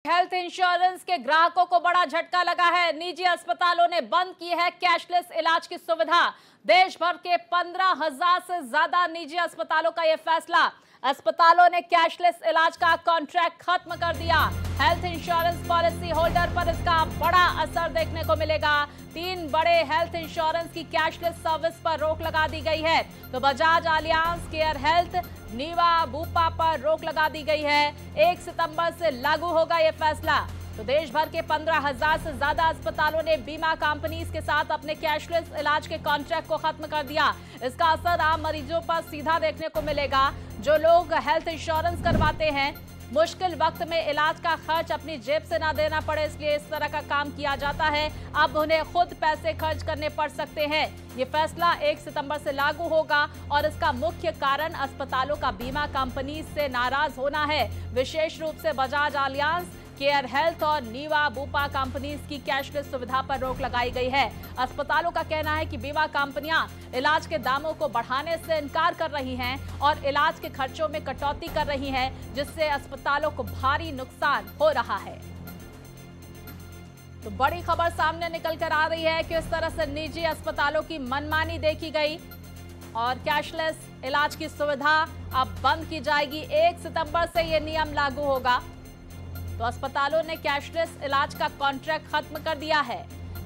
Health insurance के ग्राहकों को बड़ा झटका लगा है। निजी अस्पतालों ने बंद की है कैशलेस इलाज की सुविधा। देश भर के 15,000 से ज्यादा निजी अस्पतालों का यह फैसला। अस्पतालों ने कैशलेस इलाज का कॉन्ट्रैक्ट खत्म कर दिया। हेल्थ इंश्योरेंस पॉलिसी होल्डर पर इसका बड़ा असर देखने को मिलेगा। 3 बड़े हेल्थ इंश्योरेंस की कैशलेस सर्विस पर रोक लगा दी गई है। तो Bajaj, Allianz, care health, Niva, Bupa पर रोक लगा दी गई है। 1 सितंबर से लागू होगा यह फैसला। तो देश भर के 15,000 से ज्यादा अस्पतालों ने बीमा कंपनीज के साथ अपने कैशलेस इलाज के कॉन्ट्रैक्ट को खत्म कर दिया। इसका असर आम मरीजों पर सीधा देखने को मिलेगा। जो लोग हेल्थ इंश्योरेंस करवाते हैं, मुश्किल वक्त में इलाज का खर्च अपनी जेब से ना देना पड़े, इसलिए इस तरह का काम किया जाता है। अब उन्हें खुद पैसे खर्च करने पड़ सकते हैं। ये फैसला 1 सितंबर से लागू होगा और इसका मुख्य कारण अस्पतालों का बीमा कंपनी से नाराज होना है। विशेष रूप से बजाज, अलियांज, केयर हेल्थ और नीवा, बुपा कंपनीज की कैशलेस सुविधा पर रोक लगाई गई है। अस्पतालों का कहना है कि बीमा कंपनियां इलाज के दामों को बढ़ाने से इनकार कर रही हैं और इलाज के खर्चों में कटौती कर रही हैं, जिससे अस्पतालों को भारी नुकसान हो रहा है। तो बड़ी खबर सामने निकल कर आ रही है कि इस तरह से निजी अस्पतालों की मनमानी देखी गई और कैशलेस इलाज की सुविधा अब बंद की जाएगी। 1 सितंबर से यह नियम लागू होगा। तो अस्पतालों ने कैशलेस इलाज का कॉन्ट्रैक्ट खत्म कर दिया है।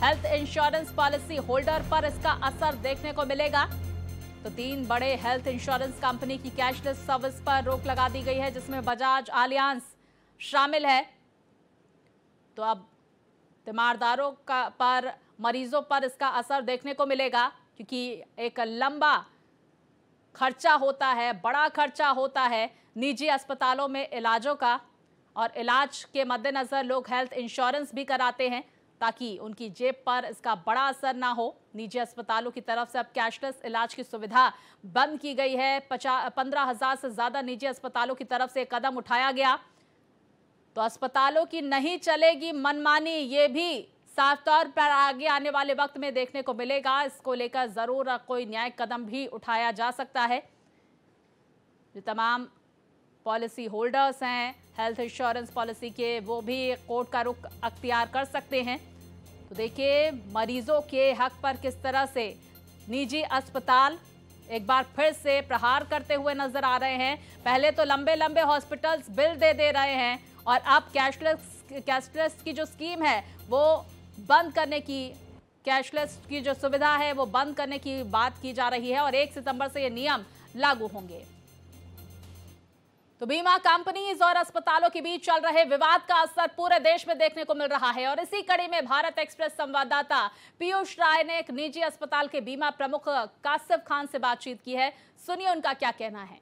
हेल्थ इंश्योरेंस पॉलिसी होल्डर पर इसका असर देखने को मिलेगा। तो 3 बड़े हेल्थ इंश्योरेंस कंपनी की कैशलेस सर्विस पर रोक लगा दी गई है, जिसमें बजाज, अलियांज शामिल है। तो अब तीमारदारों पर, मरीजों पर इसका असर देखने को मिलेगा, क्योंकि एक लंबा खर्चा होता है, बड़ा खर्चा होता है निजी अस्पतालों में इलाजों का, और इलाज के मद्देनजर लोग हेल्थ इंश्योरेंस भी कराते हैं ताकि उनकी जेब पर इसका बड़ा असर ना हो। निजी अस्पतालों की तरफ से अब कैशलेस इलाज की सुविधा बंद की गई है। 15,000 से ज्यादा निजी अस्पतालों की तरफ से कदम उठाया गया। तो अस्पतालों की नहीं चलेगी मनमानी, ये भी साफ तौर पर आगे आने वाले वक्त में देखने को मिलेगा। इसको लेकर जरूर कोई न्यायिक कदम भी उठाया जा सकता है। जो तमाम पॉलिसी होल्डर्स हैं हेल्थ इंश्योरेंस पॉलिसी के, वो भी कोर्ट का रुख अख्तियार कर सकते हैं। तो देखिए, मरीजों के हक पर किस तरह से निजी अस्पताल एक बार फिर से प्रहार करते हुए नजर आ रहे हैं। पहले तो लंबे लंबे हॉस्पिटल्स बिल दे रहे हैं और अब कैशलेस की जो स्कीम है वो बंद करने की, कैशलेस की जो सुविधा है वो बंद करने की बात की जा रही है और 1 सितंबर से ये नियम लागू होंगे। तो बीमा कंपनीज और अस्पतालों के बीच चल रहे विवाद का असर पूरे देश में देखने को मिल रहा है और इसी कड़ी में भारत एक्सप्रेस संवाददाता पीयूष राय ने एक निजी अस्पताल के बीमा प्रमुख कासिफ खान से बातचीत की है। सुनिए उनका क्या कहना है।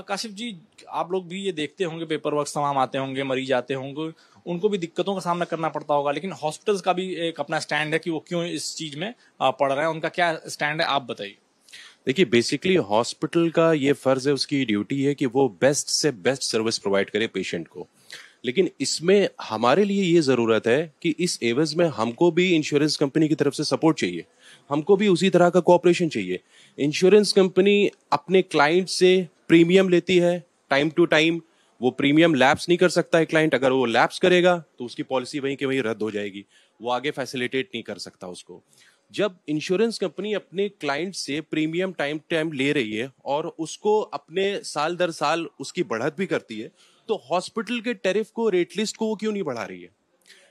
काशिफ जी, आप लोग भी ये देखते होंगे, पेपर वर्क तमाम आते होंगे, मरीज आते होंगे, उनको भी दिक्कतों का सामना करना पड़ता होगा, लेकिन हॉस्पिटल्स का भी एक अपना स्टैंड है कि वो क्यों इस चीज में पड़ रहे हैं। उनका क्या स्टैंड है, आप बताइए। देखिए, बेसिकली हॉस्पिटल का ये फर्ज है, उसकी ड्यूटी है कि वो बेस्ट से बेस्ट सर्विस प्रोवाइड करे पेशेंट को। लेकिन इसमें हमारे लिए ये जरूरत है कि इस एवज में हमको भी इंश्योरेंस कंपनी की तरफ से सपोर्ट चाहिए, हमको भी उसी तरह का कोऑपरेशन चाहिए। इंश्योरेंस कंपनी अपने क्लाइंट से प्रीमियम लेती है टाइम टू टाइम, वो प्रीमियम लैप्स नहीं कर सकता है क्लाइंट। अगर वो लैप्स करेगा तो उसकी पॉलिसी वहीं के वहीं रद्द हो जाएगी, वो आगे फैसिलिटेट नहीं कर सकता उसको। जब इंश्योरेंस कंपनी अपने क्लाइंट से प्रीमियम टाइम टाइम ले रही है और उसको अपने साल दर साल उसकी बढ़त भी करती है, तो हॉस्पिटल के टैरिफ को, रेट लिस्ट को वो क्यों नहीं बढ़ा रही है?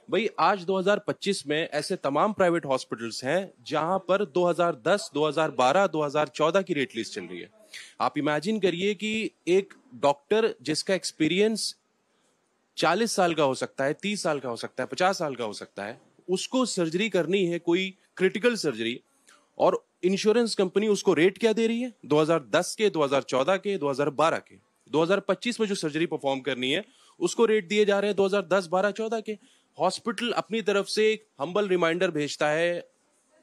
भाई, आज 2025 में ऐसे तमाम प्राइवेट हॉस्पिटल्स हैं जहां पर 2010, 2012, 2014 की रेट लिस्ट चल रही है। आप इमेजिन करिए कि एक डॉक्टर जिसका एक्सपीरियंस 40 साल का हो सकता है, 30 साल का हो सकता है, 50 साल का हो सकता है, उसको सर्जरी करनी है, कोई क्रिटिकल सर्जरी, और इंश्योरेंस कंपनी उसको रेट क्या दे रही है? 2010 के, 2014 के, 2012 के। 2025 में जो सर्जरी परफॉर्म करनी है उसको रेट दिए जा रहे हैं 2010, 12, 14 के। हॉस्पिटल अपनी तरफ से एक हम्बल रिमाइंडर भेजता है,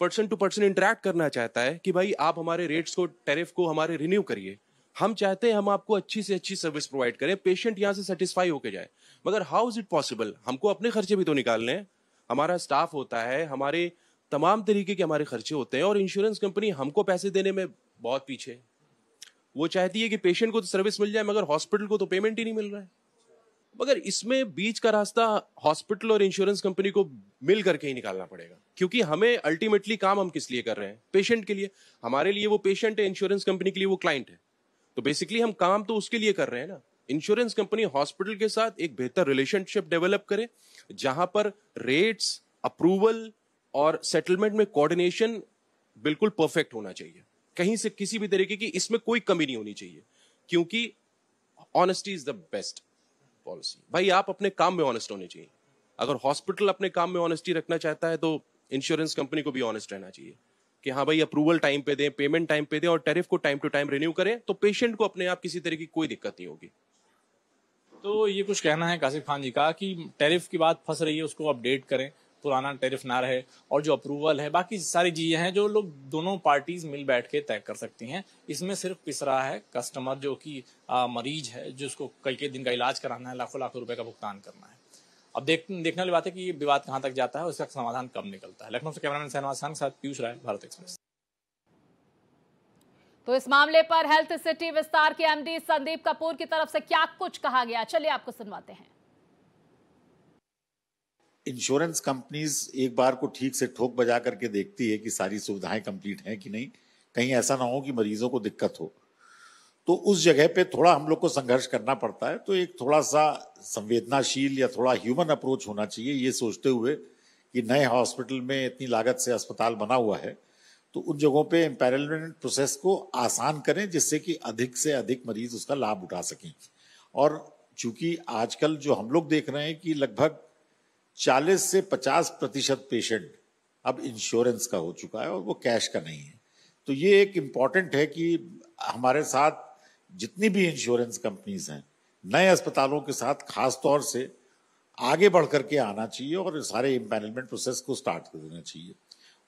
पर्सन टू पर्सन इंटरेक्ट करना चाहता है कि भाई आप हमारे रेट्स को, टैरिफ को हमारे रिन्यू करिए। हम चाहते हैं हम आपको अच्छी से अच्छी सर्विस प्रोवाइड करें, पेशेंट यहां से सेटिस्फाई होके जाए। मगर हाउ इज इट पॉसिबल? हमको अपने खर्चे भी तो निकालने हैं, हमारा स्टाफ होता है, हमारे तमाम तरीके के हमारे खर्चे होते हैं, और इंश्योरेंस कंपनी हमको पैसे देने में बहुत पीछे है। वो चाहती है कि पेशेंट को तो सर्विस मिल जाए, मगर हॉस्पिटल को तो पेमेंट ही नहीं मिल रहा है। मगर इसमें बीच का रास्ता हॉस्पिटल और इंश्योरेंस कंपनी को मिल करके ही निकालना पड़ेगा, क्योंकि हमें अल्टीमेटली काम हम किस लिए कर रहे हैं? पेशेंट के लिए। हमारे लिए वो पेशेंट है, इंश्योरेंस कंपनी के लिए वो क्लाइंट है। तो बेसिकली हम काम तो उसके लिए कर रहे हैं ना। इंश्योरेंस कंपनी हॉस्पिटल के साथ एक बेहतर रिलेशनशिप डेवलप करे, जहां पर रेट्स, अप्रूवल और सेटलमेंट में कोऑर्डिनेशन बिल्कुल परफेक्ट होना चाहिए। कहीं से किसी भी तरीके की इसमें कोई कमी नहीं होनी चाहिए, क्योंकि honesty is the best policy. भाई आप अपने काम में ऑनेस्ट होने चाहिए। अगर हॉस्पिटल अपने काम में ऑनेस्टी रखना चाहता है तो इंश्योरेंस कंपनी को भी ऑनेस्ट रहना चाहिए कि हाँ भाई अप्रूवल टाइम पे दें, पेमेंट टाइम पे दें और टैरिफ को टाइम टू टाइम रिन्यू करें, तो पेशेंट को अपने आप किसी तरह की कोई दिक्कत नहीं होगी। तो ये कुछ कहना है काशिफ खान जी का कि टैरिफ की बात फंस रही है, उसको अपडेट करें, पुराना टैरिफ ना रहे, और जो अप्रूवल है, बाकी सारी चीजें हैं जो लोग दोनों पार्टीज मिल बैठ के तय कर सकती हैं। इसमें सिर्फ पिस रहा है कस्टमर, जो कि मरीज है, जिसको कई दिन का इलाज कराना है, लाखों लाखों रुपए का भुगतान करना है। अब देखने वाली बात है कि ये विवाद कहां तक जाता है और इसका समाधान कब निकलता है। लखनऊ से कैमरामैन शहनवाज खान के साथ पीयूष राय, भारत एक्सप्रेस। तो इस मामले पर हेल्थ सिटी विस्तार के एमडी संदीप कपूर की तरफ से क्या कुछ कहा गया, चलिए आपको सुनवाते हैं। इंश्योरेंस कंपनीज एक बार को ठीक से ठोक बजा करके देखती है कि सारी सुविधाएं कंप्लीट हैं कि नहीं, कहीं ऐसा ना हो कि मरीजों को दिक्कत हो। तो उस जगह पे थोड़ा हम लोग को संघर्ष करना पड़ता है। तो एक थोड़ा सा संवेदनाशील या थोड़ा ह्यूमन अप्रोच होना चाहिए, ये सोचते हुए कि नए हॉस्पिटल में इतनी लागत से अस्पताल बना हुआ है, तो उन जगहों पे एम्पैनलमेंट प्रोसेस को आसान करें, जिससे कि अधिक से अधिक मरीज उसका लाभ उठा सकें। और चूंकि आजकल जो हम लोग देख रहे हैं कि लगभग 40 से 50% पेशेंट अब इंश्योरेंस का हो चुका है और वो कैश का नहीं है। तो ये एक इम्पॉर्टेंट है कि हमारे साथ जितनी भी इंश्योरेंस कंपनीज हैं, नए अस्पतालों के साथ खास तौर से आगे बढ़ करके आना चाहिए और सारे एम्पैनलमेंट प्रोसेस को स्टार्ट कर देना चाहिए।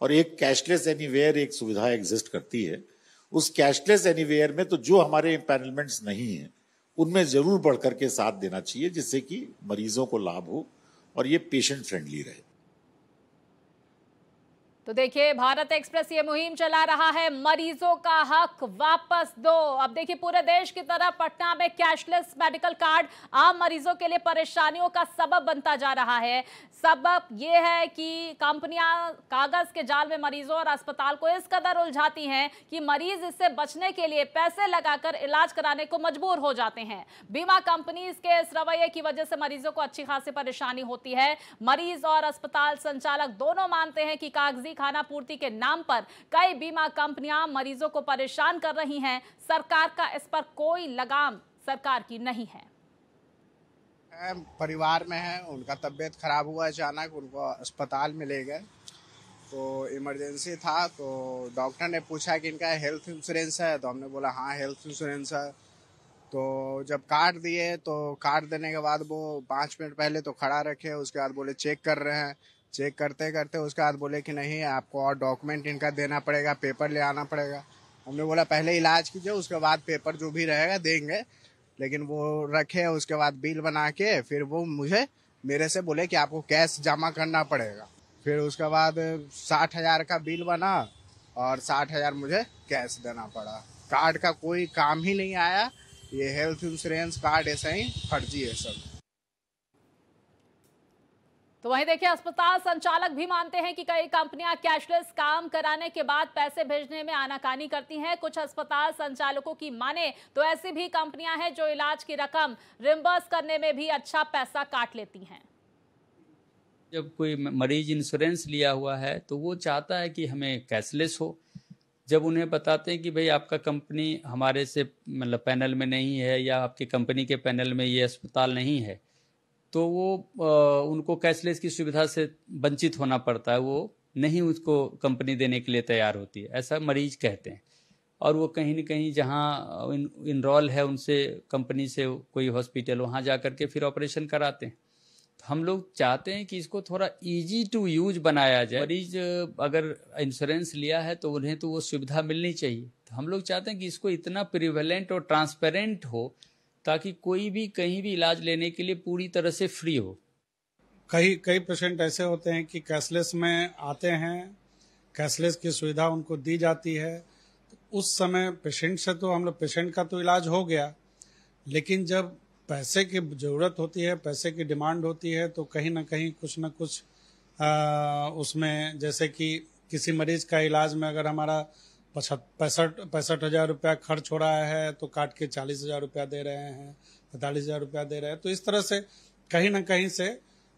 और एक कैशलेस एनीवेयर एक सुविधा एग्जिस्ट करती है। उस कैशलेस एनीवेयर में तो जो हमारे एम्पैनलमेंट्स नहीं हैं, उनमें जरूर बढ़ करके साथ देना चाहिए, जिससे कि मरीजों को लाभ हो और ये पेशेंट फ्रेंडली रहे। तो देखिए, भारत एक्सप्रेस ये मुहिम चला रहा है, मरीजों का हक वापस दो। अब देखिए, पूरे देश की तरह पटना में कैशलेस मेडिकल कार्ड आम मरीजों के लिए परेशानियों का सबब बनता जा रहा है। सबब ये है कि कंपनियां कागज के जाल में मरीजों और अस्पताल को इस कदर उलझाती हैं कि मरीज इससे बचने के लिए पैसे लगाकर इलाज कराने को मजबूर हो जाते हैं। बीमा कंपनीज के इस रवैये की वजह से मरीजों को अच्छी खासी परेशानी होती है। मरीज और अस्पताल संचालक दोनों मानते हैं कि कागजी खाना पूर्ति के नाम पर कई बीमा कंपनियां मरीजों को परेशान कर रही हैं। सरकार का इस पर कोई लगाम सरकार की नहीं है। परिवार में है, उनका तबीयत खराब हुआ, अचानक उनको अस्पताल में ले गए, तो इमरजेंसी था। तो डॉक्टर ने पूछा कि इनका हेल्थ इंश्योरेंस है, तो हमने बोला हाँ हेल्थ इंश्योरेंस है। तो जब कार्ड दिए, तो कार्ड देने के बाद वो 5 मिनट पहले तो खड़ा रखे, उसके बाद बोले चेक कर रहे हैं। चेक करते करते उसके बाद बोले कि नहीं, आपको और डॉक्यूमेंट इनका देना पड़ेगा, पेपर ले आना पड़ेगा। हमने बोला पहले इलाज कीजिए, उसके बाद पेपर जो भी रहेगा देंगे। लेकिन वो रखे, उसके बाद बिल बना के फिर वो मेरे से बोले कि आपको कैश जमा करना पड़ेगा। फिर उसके बाद 60,000 का बिल बना और 60,000 मुझे कैश देना पड़ा। कार्ड का कोई काम ही नहीं आया। ये हेल्थ इंश्योरेंस कार्ड ऐसा ही फर्जी है सब। तो वहीं देखिए, अस्पताल संचालक भी मानते हैं कि कई कंपनियां कैशलेस काम कराने के बाद पैसे भेजने में आनाकानी करती हैं। कुछ अस्पताल संचालकों की माने तो ऐसी भी कंपनियां हैं जो इलाज की रकम रिम्बर्स करने में भी अच्छा पैसा काट लेती हैं। जब कोई मरीज इंश्योरेंस लिया हुआ है तो वो चाहता है कि हमें कैशलेस हो। जब उन्हें बताते हैं कि भाई आपका कंपनी हमारे से मतलब पैनल में नहीं है या आपकी कंपनी के पैनल में ये अस्पताल नहीं है, तो वो उनको कैशलेस की सुविधा से वंचित होना पड़ता है। वो नहीं उसको कंपनी देने के लिए तैयार होती है, ऐसा मरीज कहते हैं। और वो कहीं न कहीं जहाँ इनरोल है उनसे कंपनी से कोई हॉस्पिटल, वहाँ जा कर के फिर ऑपरेशन कराते हैं। तो हम लोग चाहते हैं कि इसको थोड़ा इजी टू यूज बनाया जाए। मरीज अगर इंश्योरेंस लिया है तो उन्हें तो वो सुविधा मिलनी चाहिए। तो हम लोग चाहते हैं कि इसको इतना प्रिवेलेंट और ट्रांसपेरेंट हो ताकि कोई भी कहीं भी इलाज लेने के लिए पूरी तरह से फ्री हो। कई पेशेंट ऐसे होते हैं कि कैशलेस में आते हैं, कैशलेस की सुविधा उनको दी जाती है। तो उस समय पेशेंट से तो हम लोग पेशेंट का तो इलाज हो गया, लेकिन जब पैसे की ज़रूरत होती है, पैसे की डिमांड होती है, तो कहीं ना कहीं कुछ ना कुछ उसमें, जैसे कि किसी मरीज का इलाज में अगर हमारा 65 हजार रुपया खर्च हो रहा है तो काट के 40,000 रुपया दे रहे हैं, 45,000 रुपया दे रहे हैं। तो इस तरह से कहीं ना कहीं से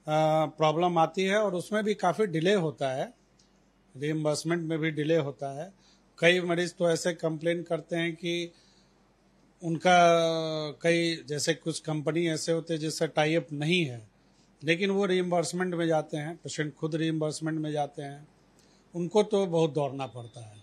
प्रॉब्लम आती है और उसमें भी काफ़ी डिले होता है, रीइंबर्समेंट में भी डिले होता है। कई मरीज तो ऐसे कंप्लेन करते हैं कि उनका कई, जैसे कुछ कंपनी ऐसे होते हैं जिससे टाई अप नहीं है, लेकिन वो रीइंबर्समेंट में जाते हैं, पेशेंट खुद रीइंबर्समेंट में जाते हैं, उनको तो बहुत दौड़ना पड़ता है।